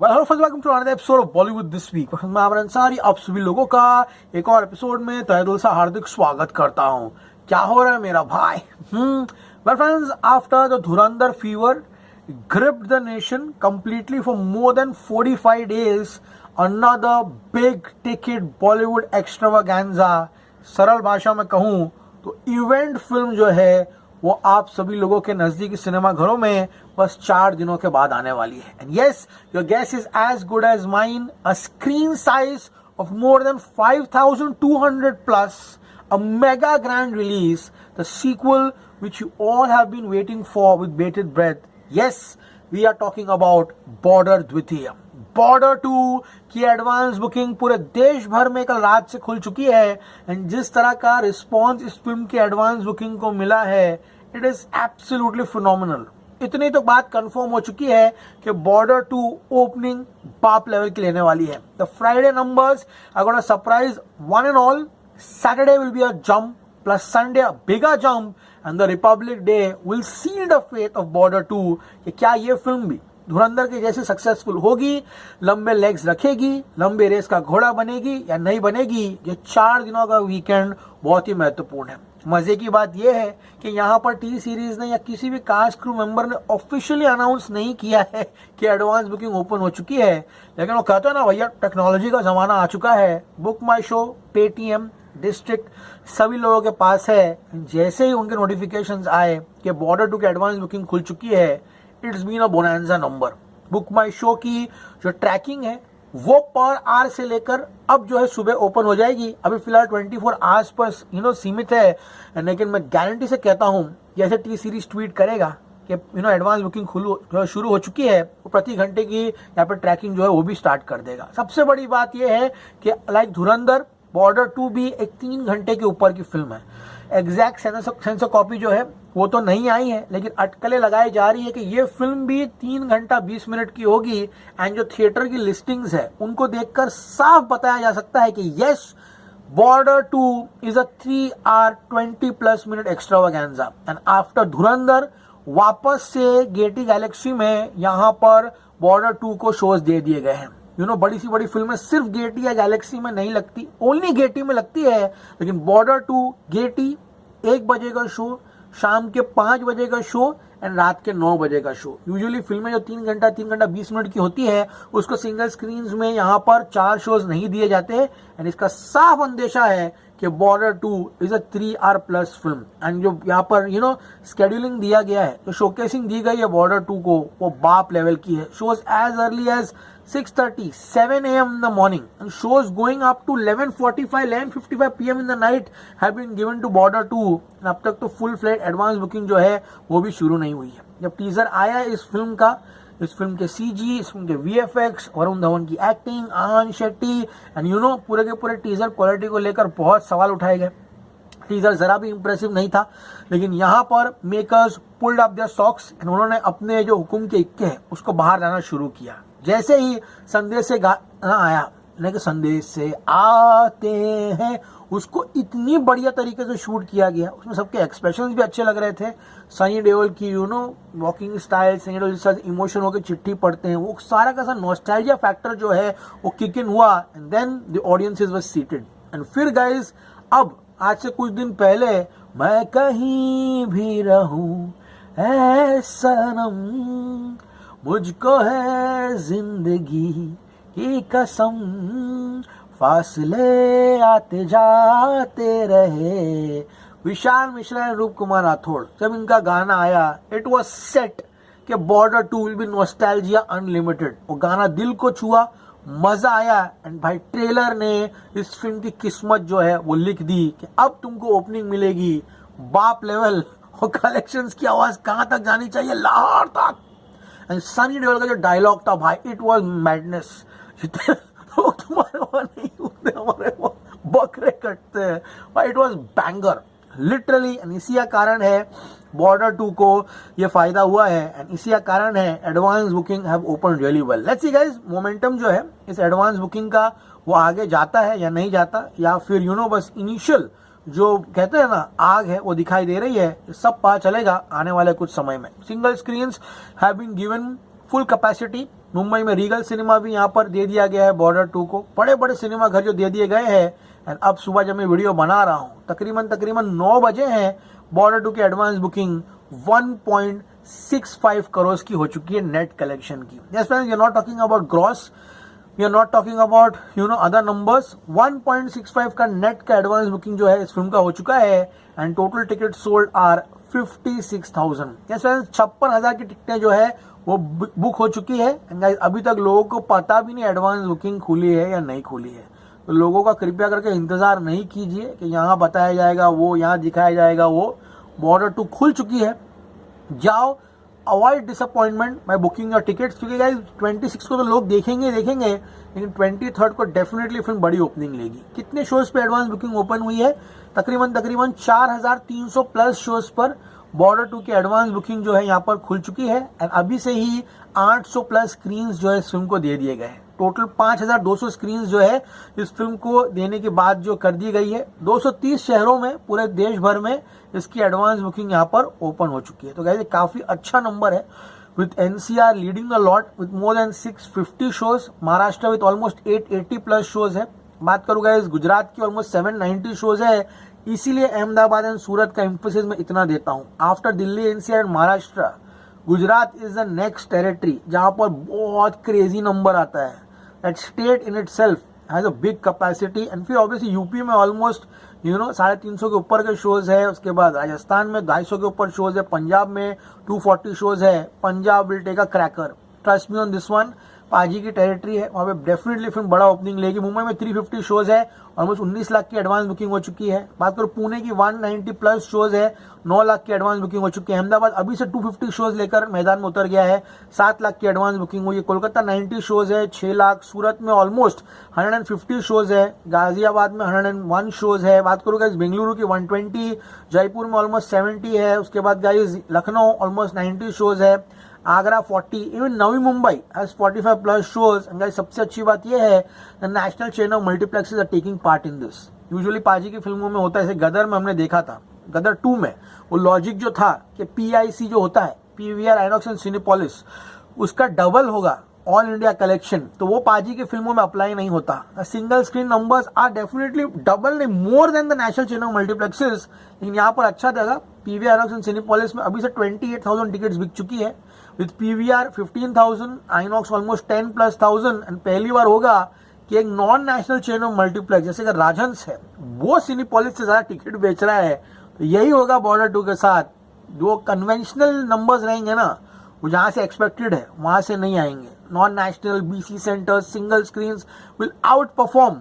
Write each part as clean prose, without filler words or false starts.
Hello friends, welcome to another episode of Bollywood this week. मैं आमर अंसारी आप सभी लोगों का एक और एपिसोड में तहे दिल से हार्दिक स्वागत करता हूं। क्या हो रहा है मेरा भाई? Well friends, after the Dhurandhar fever gripped the nation completely for more than 45 days, another big ticket Bollywood extravaganza, सरल भाषा में कहूं तो इवेंट फिल्म जो है वो आप सभी लोगों के नजदीकी सिनेमा घरों में बस 4 दिनों के बाद आने वाली है। And yes, your guess is as good as mine. A screen size of more than 5200 plus, a mega grand release, the sequel which you all have been waiting for with bated breath. Yes, we are talking about Border द्वितीय। Border 2 की advance booking पूरे देश भर में कल रात से खुल चुकी है। एंड जिस तरह का रिस्पॉन्स इस फिल्म की एडवांस बुकिंग को मिला है, इट इज एब्सोल्युटली फिनोमिनल। इतनी तो बात कंफर्म हो चुकी है कि बॉर्डर 2 ओपनिंग बाप लेवल की लेने वाली है। The Friday numbers are gonna surprise one and all. Saturday will be a jump, plus Sunday a bigger jump, and the Republic Day will seal the fate of Border 2 कि क्या ये film भी धुरंधर के जैसे सक्सेसफुल होगी, लंबे legs रखेगी, लंबे रेस का घोड़ा बनेगी या नहीं बनेगी। ये 4 दिनों का वीकेंड बहुत ही महत्वपूर्ण है। मजे की बात यह है कि यहाँ पर टी सीरीज ने या किसी भी कास्ट क्रू मेंबर ने ऑफिशियली अनाउंस नहीं किया है कि एडवांस बुकिंग ओपन हो चुकी है, लेकिन वो कहते हैं ना भैया, टेक्नोलॉजी का जमाना आ चुका है। Book my show, Paytm, district सभी लोगों के पास है। जैसे ही उनके नोटिफिकेशंस आए कि बॉर्डर 2 की एडवांस बुकिंग खुल चुकी है, it's been a bonanza number. Book my show की जो ट्रैकिंग है वो पर आवर से लेकर अब जो है सुबह ओपन हो जाएगी। अभी फिलहाल 24 आवर्स पर सीमित है, लेकिन मैं गारंटी से कहता हूं जैसे टी सीरीज ट्वीट करेगा कि एडवांस बुकिंग शुरू हो चुकी है, वो प्रति घंटे की यहाँ पर ट्रैकिंग जो है वो भी स्टार्ट कर देगा। सबसे बड़ी बात यह है कि लाइक धुरंधर, बॉर्डर 2 भी एक 3 घंटे के ऊपर की फिल्म है। एग्जैक्ट सेंसर कॉपी जो है वो तो नहीं आई है, लेकिन अटकलें लगाई जा रही है कि ये फिल्म भी 3 घंटा 20 मिनट की होगी। एंड जो थिएटर की लिस्टिंग्स है उनको देखकर साफ बताया जा सकता है कि yes, border 2 is a 3 hour 20+ minute extravaganza. And after Dhurandhar वापस से गेटी गैलेक्सी में यहाँ पर बॉर्डर 2 को शोज दे दिए गए हैं। बड़ी सी बड़ी फिल्में सिर्फ गेटी या गैलेक्सी में नहीं लगती, ओनली गेटी में लगती है, लेकिन बॉर्डर 2 गेटी 1 बजे का शो, शाम के 5 बजे का शो एंड रात के 9 बजे का शो। यूजुअली फिल्में जो 3 घंटा 20 मिनट की होती है उसको सिंगल स्क्रीन में यहाँ पर 4 शोज नहीं दिए जाते हैं। एंड इसका साफ अंदेशा है कि border 2 is a 3 hour plus film. And जो यहाँ पर स्केड्यूलिंग दिया गया है, जो शोकेसिंग दी गई है बॉर्डर 2 को, वो बाप लेवल की है। Shows as early as 6:30, 7 a.m. in the morning, and shows going up to 11:45, 11:55 p.m. in the night have been given to Border 2. and अब तक तो फुल फ्लैट एडवांस बुकिंग जो है वो भी शुरू नहीं हुई है। जब टीजर आया इस फिल्म का, इस फिल्म के सीजी, इस फिल्म के वीएफएक्स, वरुण धवन की एक्टिंग, आन शेट्टी एंड पूरे के पूरे टीजर क्वालिटी को लेकर बहुत सवाल उठाए गए। टीजर जरा भी इंप्रेसिव नहीं था, लेकिन यहाँ पर makers pulled up their socks and उन्होंने अपने जो हुक्म के इक्के हैं उसको बाहर लाना शुरू किया। जैसे ही संदेश से गाना आया, कि संदेश से आते हैं, उसको इतनी बढ़िया तरीके से शूट किया गया। उसमें सबके एक्सप्रेशंस भी अच्छे लग रहे थे। सनी देओल की वॉकिंग स्टाइल, सनी देओल के साथ इमोशन होकर चिट्ठी पढ़ते हैं, वो सारा का सारा नॉस्टैल्जिया फैक्टर जो है वो किक इन हुआ। And then the audiences were seated. And फिर गाइस, अब आज से कुछ दिन पहले मैं कहीं भी रहूं ऐ सनम, मुझको है जिंदगी की कसम, फासले आते जाते रहे। विशाल मिश्रा एंड रूप कुमार राठौड़, जब इनका गाना आया, इट वाज सेट कि border 2 will be nostalgia unlimited. वो गाना दिल को छुआ, मजा आया। एंड भाई, ट्रेलर ने इस फिल्म की किस्मत जो है वो लिख दी कि अब तुमको ओपनिंग मिलेगी बाप लेवल, और कलेक्शंस की आवाज कहां तक जानी चाहिए, लाहौर तक। एंड सनी देओल का जो डायलॉग था भाई, इट वाज मैडनेस। लोग तुम्हारे वहां नहीं होते, हमारे वहां बकरे कटते हैं भाई। It was banger literally. And इसी का कारण है बॉर्डर 2 को ये फायदा हुआ है, एंड इसी का कारण है advance booking have open really well. Let's see guys, momentum जो है इस एडवांस बुकिंग का वो आगे जाता है या नहीं जाता, या फिर बस इनिशियल जो कहते हैं ना आग है वो दिखाई दे रही है। सब पता चलेगा आने वाले कुछ समय में। Single screens have been given full capacity Mumbai में रीगल सिनेमा भी यहाँ पर दे दिया गया है बॉर्डर 2 को। बड़े बड़े सिनेमा घर जो दे दिए गए हैं। एंड अब सुबह जब मैं वीडियो बना रहा हूँ तकरीबन 9 बजे हैं, बॉर्डर 2 की एडवांस बुकिंग 1.65 करोड़ की हो चुकी है नेट कलेक्शन की। Yes friends, we are not talking about gross, we are not talking about other numbers. 1.65 का नेट का एडवांस बुकिंग जो है इस फिल्म का हो चुका है। And total ticket sold are 56,000। Yes friends, 56,000 की टिकटें जो है वो बुक हो चुकी है। एंड गाइस, अभी तक लोगों को पता भी नहीं एडवांस बुकिंग खुली है या नहीं खुली है। तो लोगों का कृपया करके इंतजार नहीं कीजिए कि यहाँ बताया जाएगा वो, यहाँ दिखाया जाएगा वो। बॉर्डर 2 खुल चुकी है, जाओ, avoid disappointment by booking your tickets. क्योंकि गाइस 26 को तो लोग देखेंगे, लेकिन 23 को डेफिनेटली फिल्म बड़ी ओपनिंग लेगी। कितने शोज पे एडवांस बुकिंग ओपन हुई है? तकरीबन 4,300 प्लस शोज पर बॉर्डर 2 की एडवांस बुकिंग जो है यहाँ पर खुल चुकी है। एंड अभी से ही 800 प्लस स्क्रीन्स जो है इस फिल्म को दे दिए गए हैं। टोटल 5,200 स्क्रीन्स जो है इस फिल्म को देने के बाद जो कर दी गई है। 230 शहरों में पूरे देश भर में इसकी एडवांस बुकिंग यहाँ पर ओपन हो चुकी है। तो गाइस, काफी अच्छा नंबर है, with NCR leading the lot with more than 650 shows. Maharashtra with almost 880 plus shows है। बात करूँ गाइस, गुजरात की ऑलमोस्ट 790 शोज है। इसीलिए अहमदाबाद एंड सूरत का एम्फोसिस मैं इतना देता हूँ। After Delhi, NCR and Maharashtra, Gujarat is the next territory जहां पर बहुत क्रेजी नंबर आता है। That state in itself has a big capacity. And फिर ऑब्वियसली यूपी में ऑलमोस्ट 350 के ऊपर के शोज है। उसके बाद राजस्थान में 250 के ऊपर शोज है। पंजाब में 240 शोज है। Punjab will take a cracker, trust me on this one. Paaji की टेरिटरी है, वहाँ पे डेफिनेटली फिल्म बड़ा ओपनिंग लेगी। मुंबई में 350 शोज है, ऑलमोस्ट 19 लाख की एडवांस बुकिंग हो चुकी है। बात करो पुणे की 190 प्लस शोज है, 9 लाख की एडवांस बुकिंग हो चुकी है। अहमदाबाद अभी से 250 शोज लेकर मैदान में उतर गया है, 7 लाख की एडवांस बुकिंग हुई है। कोलकाता 90 शोज है, 6 लाख। सूरत में ऑलमोस्ट 150 शोज है। गाजियाबाद में 101 शोज है। बात करूँ गाइस बेंगलुरु की 120, जयपुर में ऑलमोस्ट 70 है। उसके बाद गाइस लखनऊ ऑलमोस्ट 90 शोज है, Agra 40, even Navi Mumbai has 45 plus shows. Guys, सबसे अच्छी बात यह है the national chain of multiplexes are taking part in this. Usually Paaji की फिल्मों में होता है, जैसे गदर में हमने देखा था, गदर 2 में वो लॉजिक जो था कि PIC जो होता है, PVR आइनॉक्स एंड सिनेपोलिस, उसका डबल होगा ऑल इंडिया कलेक्शन, तो वो पाजी की फिल्मों में अप्लाई नहीं होता। Single screen numbers are definitely double नहीं, more than the national chain of multiplexes. लेकिन यहाँ पर अच्छा देगा, PVR आइनॉक्स एंड सिनेपोलिस में अभी से 28,000 टिकट्स बिक चुकी है, with PVR 15,000, INOX almost 10,000+। And पहली बार होगा कि एक non national chain of multiplex जैसे कि राजहंस है, वो सिनेपोलिस से ज्यादा टिकट बेच रहा है। तो यही होगा बॉर्डर 2 के साथ। जो कन्वेंशनल नंबर्स रहेंगे ना, वो जहां से एक्सपेक्टेड है वहां से नहीं आएंगे। Non national BC centres, single screens will out perform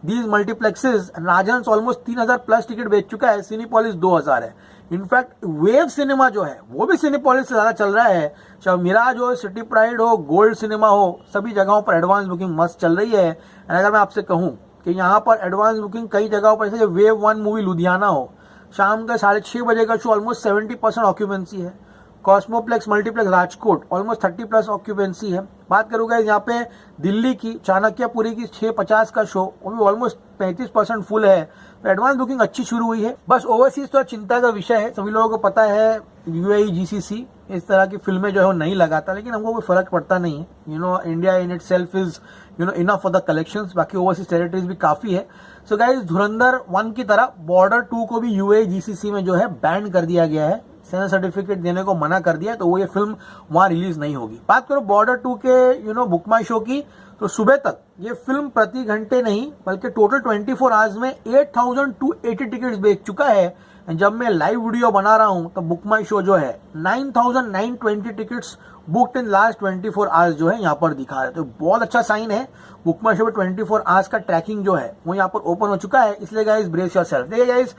these multiplexes. Rajhans almost 3,000 plus ticket बेच चुका है, सिनेपोलिस 2,000 है। इनफैक्ट वेव सिनेमा जो है वो भी सिनेपोलिस से ज्यादा चल रहा है। चाहे मिराज हो, सिटी प्राइड हो, गोल्ड सिनेमा हो, सभी जगहों पर एडवांस बुकिंग मस्त चल रही है। अगर मैं आपसे कहूं कि यहाँ पर एडवांस बुकिंग कई जगहों पर, जैसे वेव 1 मूवी लुधियाना हो, शाम का 6:30 बजे का शो, ऑलमोस्ट 70% ऑक्यूपेंसी है। कॉस्मोप्लेक्स मल्टीप्लेक्स राजकोट ऑलमोस्ट 30+ ऑक्यूपेंसी है। बात करूंगा यहाँ पे दिल्ली की चाणक्यपुरी की 6:50 का शो, वो भी ऑलमोस्ट 35% फुल है। तो एडवांस बुकिंग अच्छी शुरू हुई है। बस ओवरसीज तो चिंता का विषय है, सभी लोगों को पता है। UAE GCC इस तरह की फिल्में जो है वो नहीं लगाता, लेकिन हमको कोई फर्क पड़ता नहीं है। India in it self is enough for the collections. बाकी ओवरसीज टेरिटरीज भी काफी है। सो गाइस, धुरंधर 1 की तरह बॉर्डर 2 को भी UAE GCC में जो है बैन कर दिया गया है, सेंसर सर्टिफिकेट देने को मना कर दिया, तो वो ये फिल्म वहां रिलीज नहीं होगी। बात करो बॉर्डर 2 के बुक माई शो की, तो सुबह तक ये फिल्म प्रति घंटे नहीं बल्कि टोटल 24 आवर्स में 8,280 टिकट्स बेच चुका है। जब मैं लाइव वीडियो बना रहा हूं तो बुक माई शो जो है 9,920 tickets booked in last 24 hours जो है यहाँ पर दिखा रहे हैं। तो बहुत अच्छा साइन है। बुक माई शो पे 24 आवर्स का ट्रैकिंग जो है वो यहाँ पर ओपन हो चुका है। इसलिए गाइस ब्रेस योरसेल्फ। देखिए गाइस,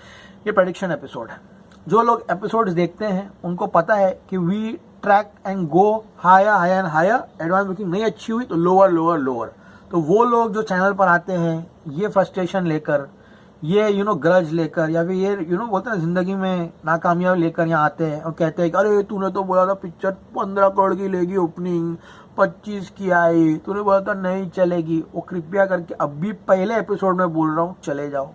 ये प्रेडिक्शन एपिसोड है। जो लोग एपिसोड्स देखते हैं उनको पता है कि we track and go higher and higher. Advance booking नहीं अच्छी हुई तो लोअर लोअर लोअर। तो वो लोग जो चैनल पर आते हैं ये फ्रस्ट्रेशन लेकर, ये ग्रज लेकर, या फिर ये बोलते हैं जिंदगी में नाकामयाब लेकर यहाँ आते हैं और कहते हैं कि अरे तूने तो बोला था पिक्चर 15 करोड़ की लेगी ओपनिंग, 25 की आई, तूने बोला था नहीं चलेगी। वो कृपया करके अभी पहले एपिसोड में बोल रहा हूँ, चले जाओ,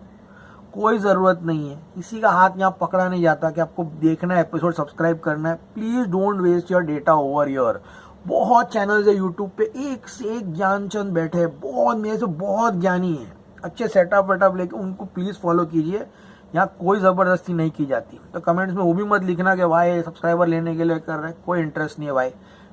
कोई जरूरत नहीं है। किसी का हाथ यहाँ पकड़ा नहीं जाता कि आपको देखना है एपिसोड, सब्सक्राइब करना है। Please don't waste your data over year. बहुत चैनल्स है यूट्यूब पे, एक से एक ज्ञानचंद बैठे हैं, बहुत मेरे से बहुत ज्ञानी है, अच्छे सेटअप वेटअप लेके, उनको प्लीज फॉलो कीजिए। यहाँ कोई जबरदस्ती नहीं की जाती। तो कमेंट्स में वो भी मत लिखना कि भाई सब्सक्राइबर लेने के लिए कर रहे हैं, कोई इंटरेस्ट नहीं है भाई।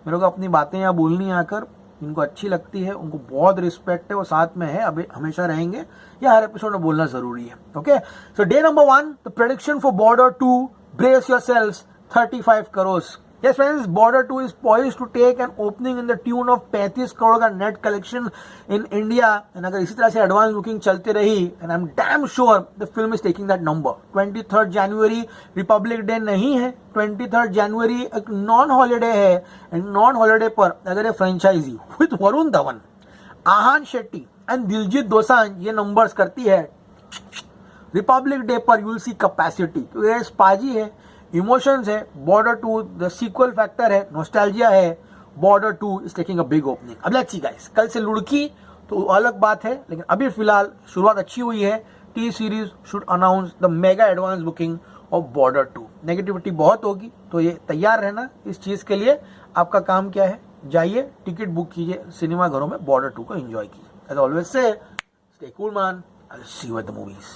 मेरे को अपनी बातें यहाँ बोलनी है आकर, इनको अच्छी लगती है, उनको बहुत रिस्पेक्ट है, वो साथ में है, अभी हमेशा रहेंगे, ये हर एपिसोड में बोलना जरूरी है। Okay, so day number 1, the prediction for border 2, brace yourselves, 35 crore. Yes friends, Border 2 is poised to take an opening in the tune of 35 crore का net collection in India. And अगर इसी तरह से एडवांस बुकिंग चलती रही, and I am damn sure the film is taking that number. 23 जनवरी Republic Day नहीं है, 23 जनवरी एक नॉन हॉलीडे है, एंड नॉन हॉलीडे पर अगर ये franchise with Varun Dhawan, Aahan Shetty and Diljit Dosanjh ये नंबर्स करती है, रिपब्लिक डे पर यू विल सी कैपेसिटी। तो ये स्पाजी है, इमोशंस है, बॉर्डर 2 द सीक्वल फैक्टर है, नॉस्टैल्जिया है, border 2 is taking a big opening. अब लेट्स सी गाइस, कल से लुढ़की तो अलग बात है, लेकिन अभी फिलहाल शुरुआत अच्छी हुई है। T series should announce the mega advance booking of border 2। Negativity बहुत होगी, तो ये तैयार रहना इस चीज के लिए। आपका काम क्या है, जाइए टिकट बुक कीजिए, सिनेमा घरों में बॉर्डर 2 को एंजॉय कीजिए। एज ऑलवेज से stay cool man, I will see you at the movies.